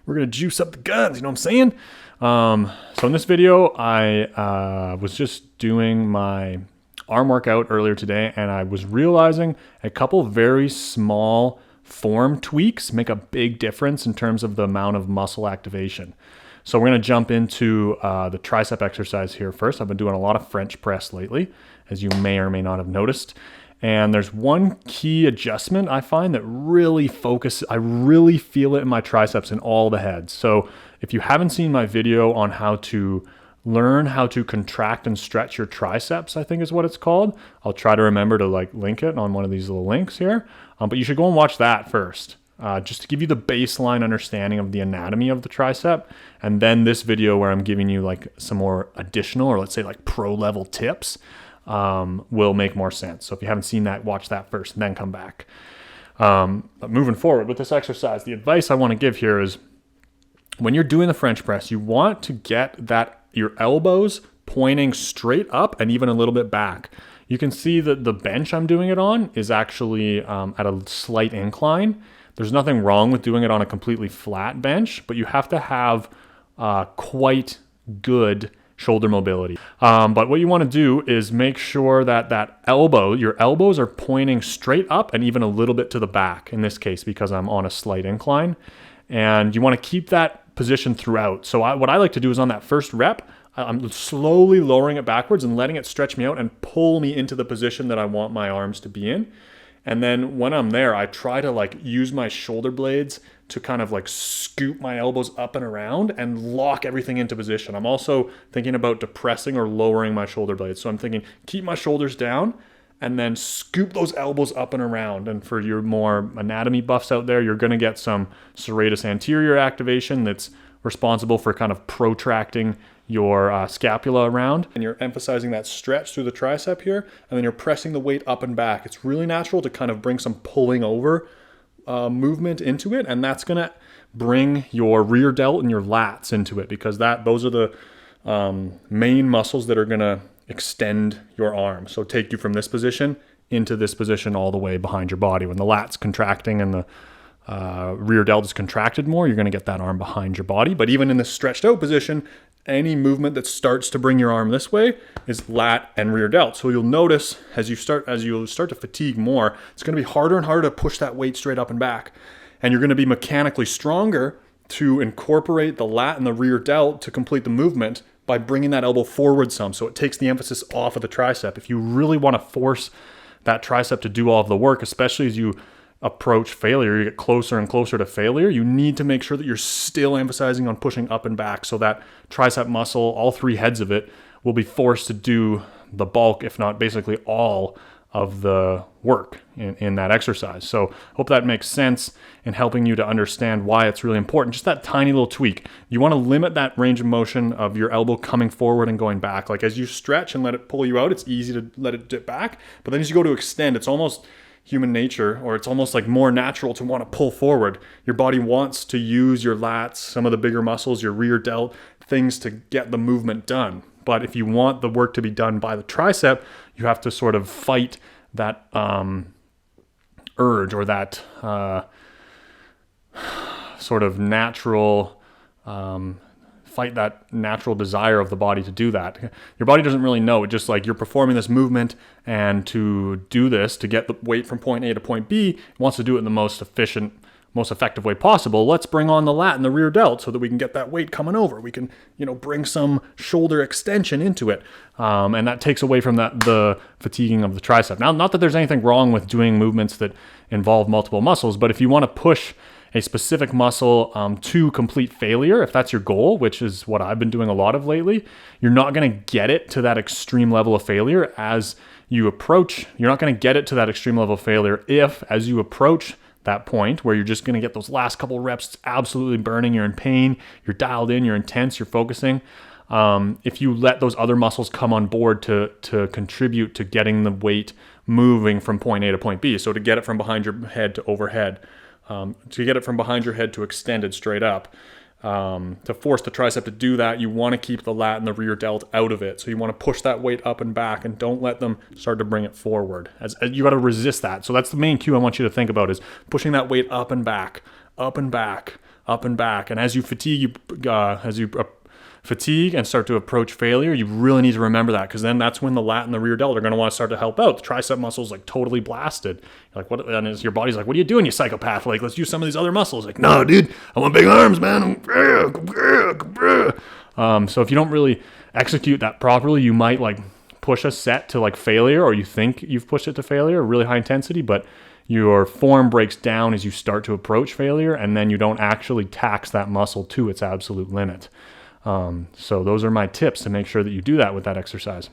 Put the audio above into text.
We're going to juice up the guns, you know what I'm saying? So in this video, I was just doing my arm workout earlier today, and I was realizing a couple very small form tweaks make a big difference in terms of the amount of muscle activation. So we're going to jump into the tricep exercise here first. I've been doing a lot of French press lately, as you may or may not have noticed. And there's one key adjustment I find that really I really feel it in my triceps in all the heads. So if you haven't seen my video on how to learn how to contract and stretch your triceps, I think is what it's called. I'll try to remember to link it on one of these little links here. But you should go and watch that first. Just to give you the baseline understanding of the anatomy of the tricep. And then this video where I'm giving you some more additional, or let's say pro level tips, will make more sense. So if you haven't seen that, watch that first and then come back. But moving forward with this exercise, the advice I want to give here is when you're doing the French press, you want to get your elbows pointing straight up and even a little bit back. You can see that the bench I'm doing it on is actually at a slight incline. There's nothing wrong with doing it on a completely flat bench, but you have to have quite good shoulder mobility. But what you want to do is make sure that your elbows are pointing straight up and even a little bit to the back, in this case, because I'm on a slight incline. And you want to keep that position throughout. So what I like to do is on that first rep, I'm slowly lowering it backwards and letting it stretch me out and pull me into the position that I want my arms to be in. And then when I'm there, I try to use my shoulder blades to kind of scoop my elbows up and around and lock everything into position. I'm also thinking about depressing or lowering my shoulder blades. So I'm thinking, keep my shoulders down and then scoop those elbows up and around. And for your more anatomy buffs out there, you're going to get some serratus anterior activation that's responsible for kind of protracting your scapula around, and you're emphasizing that stretch through the tricep here, and then you're pressing the weight up and back. It's really natural to kind of bring some pulling over movement into it, and that's going to bring your rear delt and your lats into it, because those are the main muscles that are going to extend your arm. So take you from this position into this position all the way behind your body. When the lat's contracting and the rear delt is contracted more, you're going to get that arm behind your body. But even in this stretched out position, any movement that starts to bring your arm this way is lat and rear delt. So you'll notice as you start to fatigue more, it's going to be harder and harder to push that weight straight up and back. And you're going to be mechanically stronger to incorporate the lat and the rear delt to complete the movement by bringing that elbow forward some. So it takes the emphasis off of the tricep. If you really want to force that tricep to do all of the work, especially as you approach failure, you get closer and closer to failure, you need to make sure that you're still emphasizing on pushing up and back, so that tricep muscle, all three heads of it, will be forced to do the bulk, if not basically all of the work in that exercise. So hope that makes sense in helping you to understand why it's really important. Just that tiny little tweak. You want to limit that range of motion of your elbow coming forward and going back. As you stretch and let it pull you out, it's easy to let it dip back. But then as you go to extend, it's almost human nature, or it's almost more natural to want to pull forward. Your body wants to use your lats, some of the bigger muscles, your rear delt, things to get the movement done. But if you want the work to be done by the tricep, you have to sort of fight that urge, or that sort of natural fight that natural desire of the body to do that. Your body doesn't really know. It's just you're performing this movement, and to do this, to get the weight from point A to point B, it wants to do it in the most efficient, most effective way possible. Let's bring on the lat and the rear delt so that we can get that weight coming over. We can, bring some shoulder extension into it. And that takes away from the fatiguing of the tricep. Now, not that there's anything wrong with doing movements that involve multiple muscles, but if you want to push a specific muscle to complete failure, if that's your goal, which is what I've been doing a lot of lately, you're not going to get it to that extreme level of failure as you approach. You're not going to get it to that extreme level of failure if, as you approach that point where you're just going to get those last couple reps, it's absolutely burning, you're in pain, you're dialed in, you're intense, you're focusing. If you let those other muscles come on board to contribute to getting the weight moving from point A to point B, so to get it from behind your head to overhead, to get it from behind your head to extended straight up, to force the tricep to do that, you want to keep the lat and the rear delt out of it. So you want to push that weight up and back, and don't let them start to bring it forward. As you got to resist that. So that's the main cue I want you to think about, is pushing that weight up and back, up and back. And as you fatigue and start to approach failure, you really need to remember that, because then that's when the lat and the rear delt are going to want to start to help out. The tricep muscle's like totally blasted. You're like, what? And your body's like, what are you doing, you psychopath? Like, let's use some of these other muscles. Like, no, dude, I want big arms, man. So if you don't really execute that properly, you might like push a set to like failure, or you think you've pushed it to failure, really high intensity, but your form breaks down as you start to approach failure, and then you don't actually tax that muscle to its absolute limit. So those are my tips to make sure that you do that with that exercise.